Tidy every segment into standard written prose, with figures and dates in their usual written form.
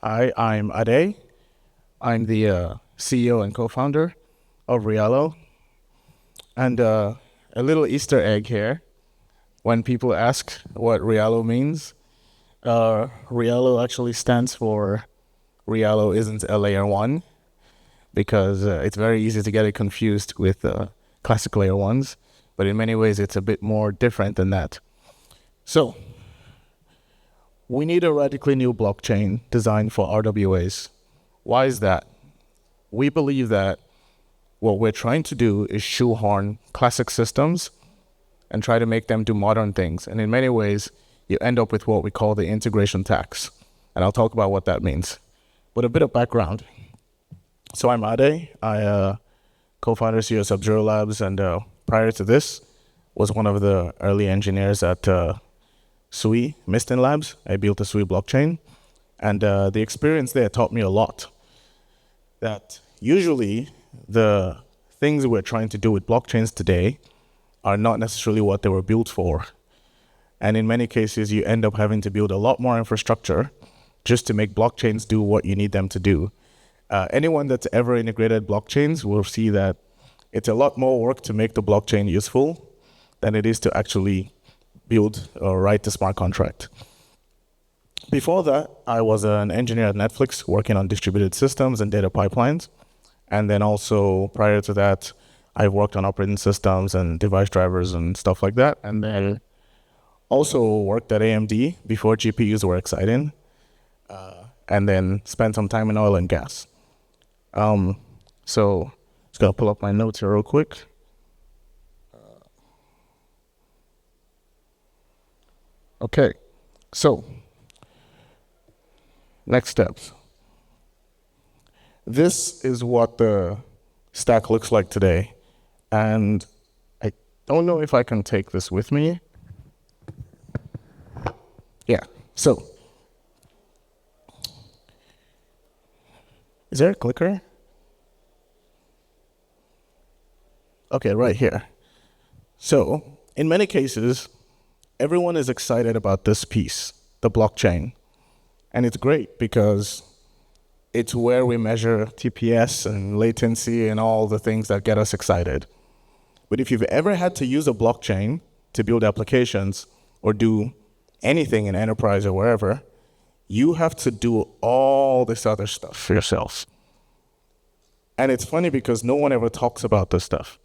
Hi, I'm Ade. I'm the CEO and co-founder of Rialo. And a little Easter egg here. When people ask what Rialo means, Rialo actually stands for Rialo isn't a layer one, because it's very easy to get it confused with classic layer ones. But in many ways, it's a bit more different than that. So we need a radically new blockchain designed for RWAs. Why is that? We believe that what we're trying to do is shoehorn classic systems and try to make them do modern things. And in many ways, you end up with what we call the integration tax. And I'll talk about what that means. But a bit of background. So I'm Ade. I co-founder CEO of Sub-Zero Labs, and prior to this, was one of the early engineers at Sui Mistin Labs. I built the Sui blockchain, and the experience there taught me a lot. That usually the things we're trying to do with blockchains today are not necessarily what they were built for. And in many cases, you end up having to build a lot more infrastructure just to make blockchains do what you need them to do. Anyone that's ever integrated blockchains will see that it's a lot more work to make the blockchain useful than it is to actually build or write the smart contract. Before that, I was an engineer at Netflix working on distributed systems and data pipelines. And then also prior to that, I worked on operating systems and device drivers and stuff like that. And then also worked at AMD before GPUs were exciting. And then spent some time in oil and gas. So just gonna pull up my notes here real quick. Okay, so next steps. This is what the stack looks like today. And I don't know if I can take this with me. Yeah, so. Is there a clicker? Okay, right here. So, in many cases, everyone is excited about this piece, the blockchain. And it's great because it's where we measure TPS and latency and all the things that get us excited. But if you've ever had to use a blockchain to build applications or do anything in enterprise or wherever, you have to do all this other stuff for yourself. And it's funny because no one ever talks about this stuff.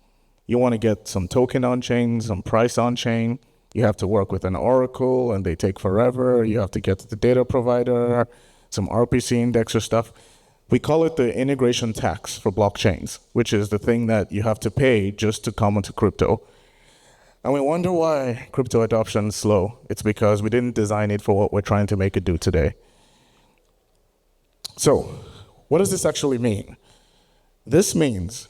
You want to get some token on chain, some price on chain. You have to work with an oracle and they take forever. You have to get to the data provider, some RPC indexer stuff. We call it the integration tax for blockchains, which is the thing that you have to pay just to come into crypto. And we wonder why crypto adoption is slow. It's because we didn't design it for what we're trying to make it do today. So, what does this actually mean? This means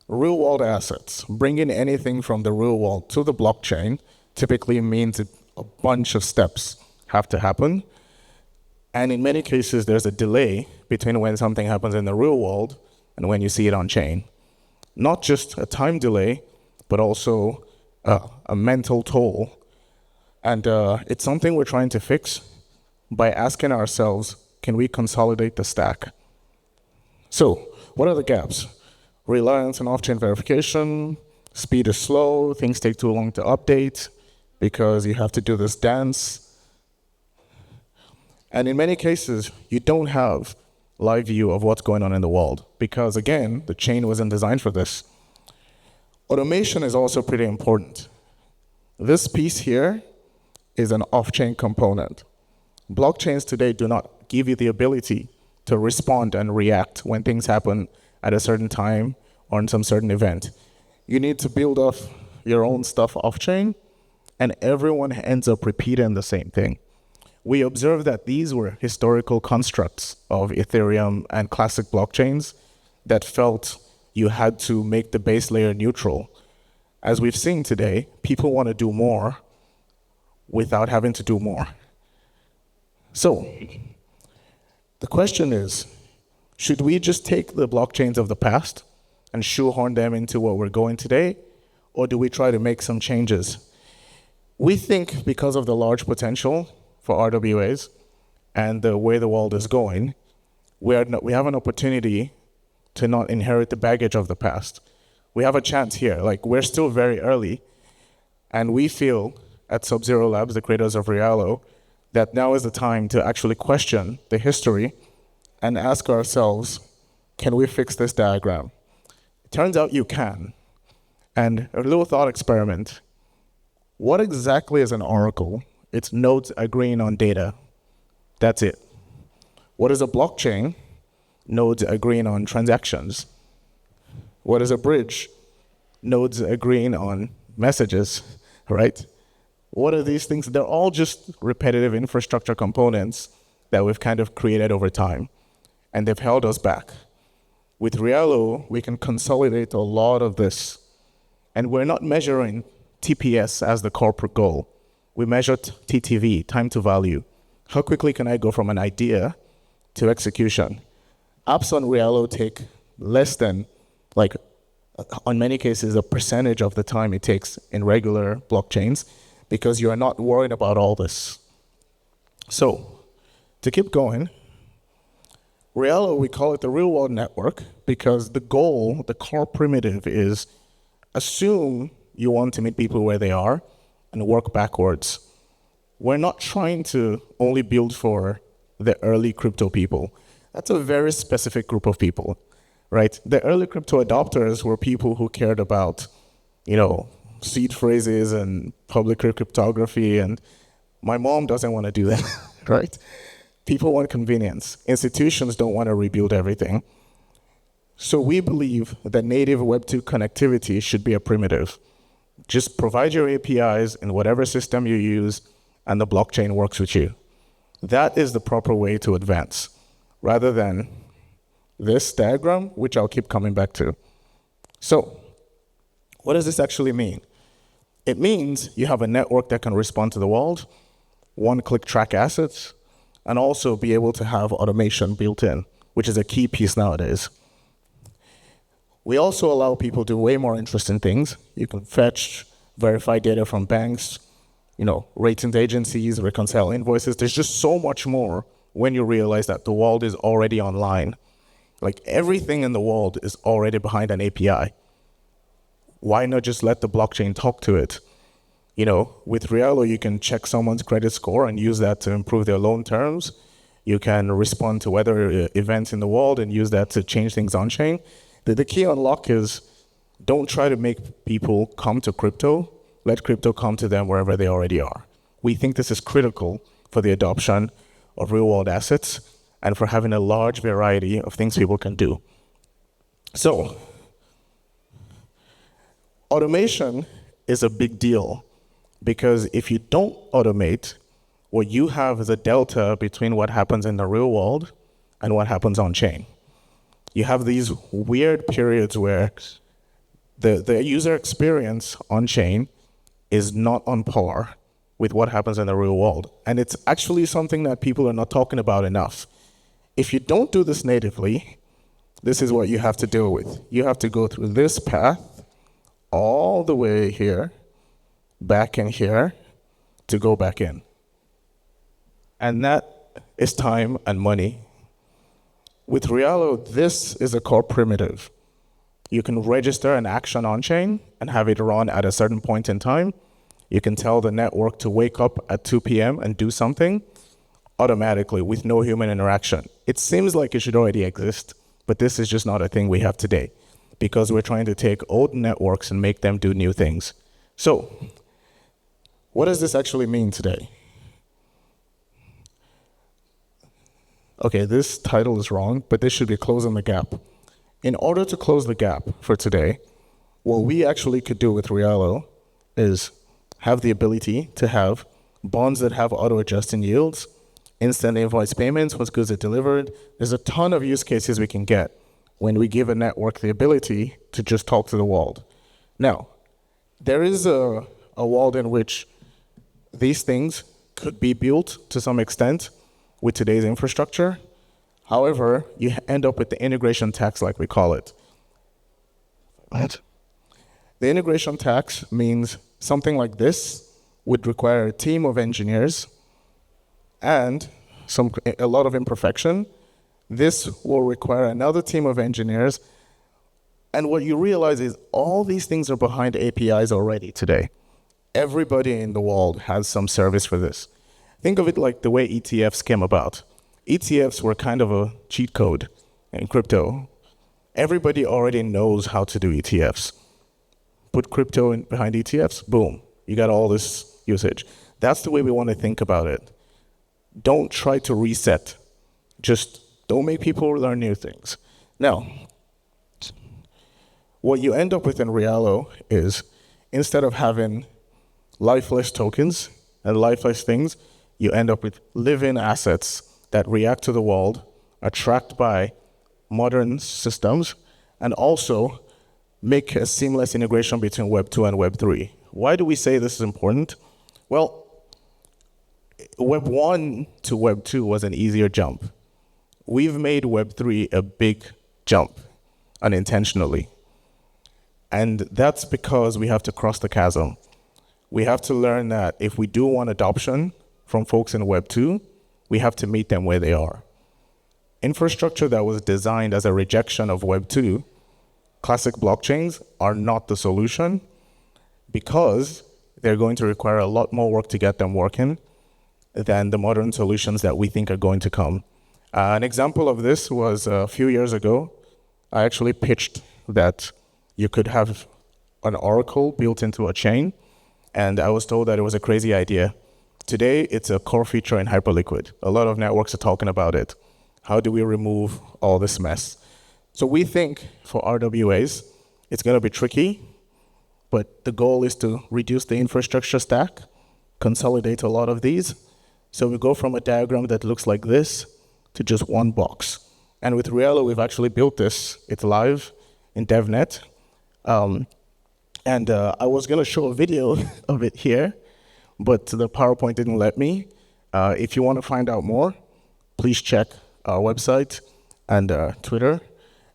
real-world assets. Bringing anything from the real world to the blockchain typically means a bunch of steps have to happen. And in many cases, there's a delay between when something happens in the real world and when you see it on chain. Not just a time delay, but also a mental toll. And it's something we're trying to fix by asking ourselves, can we consolidate the stack? So, what are the gaps? Reliance on off-chain verification, speed is slow, things take too long to update because you have to do this dance. And in many cases, you don't have live view of what's going on in the world because, again, the chain wasn't designed for this. Automation is also pretty important. This piece here is an off-chain component. Blockchains today do not give you the ability to respond and react when things happen at a certain time or in some certain event. You need to build off your own stuff off-chain, and everyone ends up repeating the same thing. We observed that these were historical constructs of Ethereum and classic blockchains that felt you had to make the base layer neutral. As we've seen today, people want to do more without having to do more. So, the question is, should we just take the blockchains of the past and shoehorn them into what we're going today, or do we try to make some changes? We think because of the large potential for RWAs, and the way the world is going, we have an opportunity to not inherit the baggage of the past. We have a chance here. Like, we're still very early, and we feel at Sub-Zero Labs, the creators of Rialo, that now is the time to actually question the history and ask ourselves, can we fix this diagram? It turns out you can. And a little thought experiment. What exactly is an oracle? It's nodes agreeing on data. That's it. What is a blockchain? Nodes agreeing on transactions. What is a bridge? Nodes agreeing on messages, right? What are these things? They're all just repetitive infrastructure components that we've kind of created over time, and they've held us back. With Rialo, we can consolidate a lot of this, and we're not measuring TPS as the corporate goal. We measure TTV, time to value. How quickly can I go from an idea to execution? Apps on Rialo take less than, like, on many cases, a percentage of the time it takes in regular blockchains, because you are not worried about all this. So, to keep going, Rialo, we call it the real-world network because the goal, the core primitive is assume you want to meet people where they are and work backwards. We're not trying to only build for the early crypto people. That's a very specific group of people, right? The early crypto adopters were people who cared about, seed phrases and public cryptography, and my mom doesn't want to do that, right? People want convenience. Institutions don't want to rebuild everything. So we believe that native Web2 connectivity should be a primitive. Just provide your APIs in whatever system you use, and the blockchain works with you. That is the proper way to advance, rather than this diagram, which I'll keep coming back to. So, what does this actually mean? It means you have a network that can respond to the world, one-click track assets, and also be able to have automation built in, which is a key piece nowadays. We also allow people to do way more interesting things. You can fetch, verify data from banks, ratings agencies, reconcile invoices. There's just so much more when you realize that the world is already online. Like, everything in the world is already behind an API. Why not just let the blockchain talk to it? With Rialo, you can check someone's credit score and use that to improve their loan terms. You can respond to weather events in the world and use that to change things on-chain. The key unlock is don't try to make people come to crypto. Let crypto come to them wherever they already are. We think this is critical for the adoption of real-world assets and for having a large variety of things people can do. So, automation is a big deal because if you don't automate, what you have is a delta between what happens in the real world and what happens on-chain. You have these weird periods where the user experience on-chain is not on par with what happens in the real world. And it's actually something that people are not talking about enough. If you don't do this natively, this is what you have to deal with. You have to go through this path all the way here, back in here, to go back in. And that is time and money. With Rialo, this is a core primitive. You can register an action on-chain and have it run at a certain point in time. You can tell the network to wake up at 2 p.m. and do something automatically with no human interaction. It seems like it should already exist, but this is just not a thing we have today because we're trying to take old networks and make them do new things. So, what does this actually mean today? Okay, this title is wrong, but this should be closing the gap. In order to close the gap for today, what we actually could do with Rialo is have the ability to have bonds that have auto-adjusting yields, instant invoice payments once goods are delivered. There's a ton of use cases we can get when we give a network the ability to just talk to the world. Now, there is a world in which these things could be built to some extent with today's infrastructure. However, you end up with the integration tax, like we call it. What? The integration tax means something like this would require a team of engineers and a lot of imperfection. This will require another team of engineers. And what you realize is all these things are behind APIs already today. Everybody in the world has some service for this. Think of it like the way ETFs came about. ETFs were kind of a cheat code in crypto. Everybody already knows how to do ETFs. Put crypto behind ETFs, boom, you got all this usage. That's the way we want to think about it. Don't try to reset. Just don't make people learn new things. Now, what you end up with in Rialo is, instead of having lifeless tokens and lifeless things, you end up with living assets that react to the world, are tracked by modern systems, and also make a seamless integration between Web 2 and Web 3. Why do we say this is important? Well, Web 1 to Web 2 was an easier jump. We've made Web 3 a big jump, unintentionally. And that's because we have to cross the chasm. We have to learn that if we do want adoption from folks in Web 2, we have to meet them where they are. Infrastructure that was designed as a rejection of Web 2, classic blockchains, are not the solution because they're going to require a lot more work to get them working than the modern solutions that we think are going to come. An example of this was a few years ago. I actually pitched that you could have an oracle built into a chain, and I was told that it was a crazy idea. Today, it's a core feature in Hyperliquid. A lot of networks are talking about it. How do we remove all this mess? So we think for RWAs, it's going to be tricky, but the goal is to reduce the infrastructure stack, consolidate a lot of these. So we go from a diagram that looks like this to just one box. And with Rialo, we've actually built this. It's live in DevNet. I was going to show a video of it here, but the PowerPoint didn't let me. If you want to find out more, please check our website and Twitter.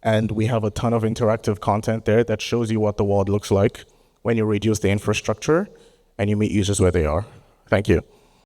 And we have a ton of interactive content there that shows you what the world looks like when you reduce the infrastructure and you meet users where they are. Thank you.